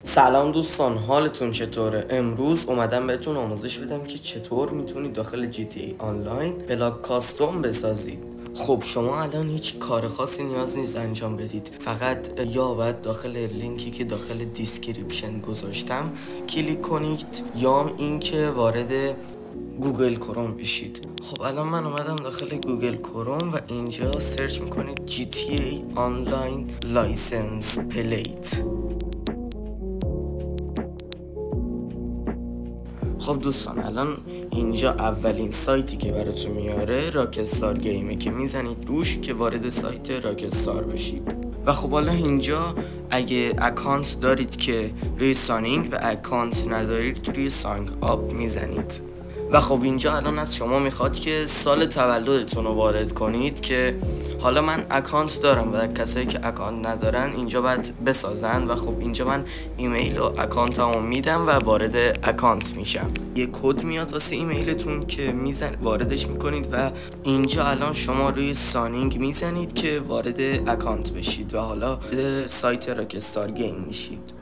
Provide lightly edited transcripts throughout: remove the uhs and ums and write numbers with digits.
سلام دوستان، حالتون چطوره؟ امروز اومدم بهتون آموزش بدم که چطور میتونید داخل GTA آنلاین بلاک کاستوم بسازید. خب شما الان هیچ کار خاصی نیاز نیست انجام بدید، فقط یا باید داخل لینکی که داخل دیسکریپشن گذاشتم کلیک کنید یا اینکه وارد گوگل کروم بشید. خب الان من اومدم داخل گوگل کروم و اینجا سرچ میکنید GTA آنلاین لایسنس پلیت. خب دوستان الان اینجا اولین سایتی که براتون میاره راکستار گیمه که میزنید روش که وارد سایت راکستار بشید. و خب حالا اینجا اگه اکانت دارید که روی ساینینگ و اکانت ندارید روی ساینگ آپ میزنید. و خب اینجا الان از شما میخواد که سال تولدتون رو وارد کنید که حالا من اکانت دارم و کسایی که اکانت ندارن اینجا باید بسازن. و خب اینجا من ایمیل و اکانتمو میدم و وارد اکانت میشم. یه کد میاد واسه ایمیلتون که واردش میکنید و اینجا الان شما روی ساینینگ میزنید که وارد اکانت بشید و حالا سایت راکستار گیم میشید.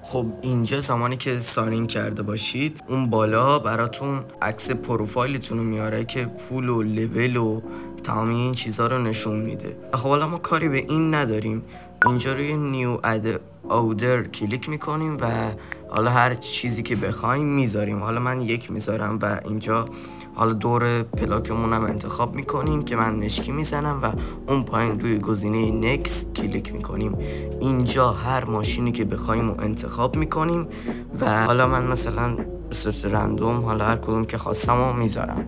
خب اینجا زمانی که ساینینگ کرده باشید اون بالا براتون عکس پروفایلتون رو میاره که پول و لول و تمامی این چیزها رو نشون میده. خب حالا ما کاری به این نداریم، اینجا روی نیو اد اودر کلیک میکنیم و حالا هر چیزی که بخوایم میذاریم. حالا من یک میذارم و اینجا حالا دور پلاکمون هم انتخاب میکنیم که من مشکی میزنم و اون پایین روی گزینه نکست کلیک میکنیم. اینجا هر ماشینی که بخوایم رو انتخاب میکنیم و حالا من مثلا به صورت رندوم حالا هر کدوم که خواستم رو میذارم.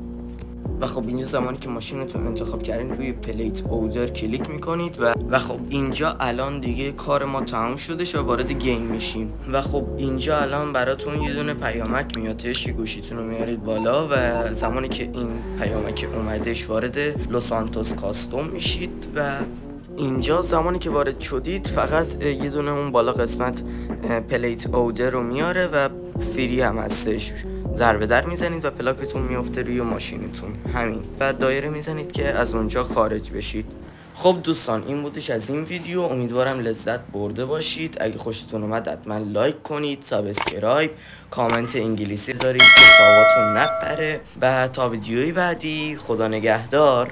و خب اینجا زمانی که ماشینتون انتخاب کردین روی پلیت اودر کلیک میکنید و خب اینجا الان دیگه کار ما تمام شدش و وارد گیم میشیم. و خب اینجا الان براتون یه دونه پیامک میادش که گوشیتون رو میارید بالا و زمانی که این پیامک اومدش وارد لس سانتوس کاستوم میشید. و اینجا زمانی که وارد شدید فقط یه دونه اون بالا قسمت پلیت اودر رو میاره و فری هم هستش. ضربه در میزنید و پلاکتون میفته روی ماشینتون، همین. و دایره میزنید که از اونجا خارج بشید. خب دوستان این بودش از این ویدیو، امیدوارم لذت برده باشید. اگه خوشتون اومد حتما لایک کنید، سابسکرایب، کامنت انگلیسی بذارید که سواتون نپره. و تا ویدیوی بعدی خدا نگهدار.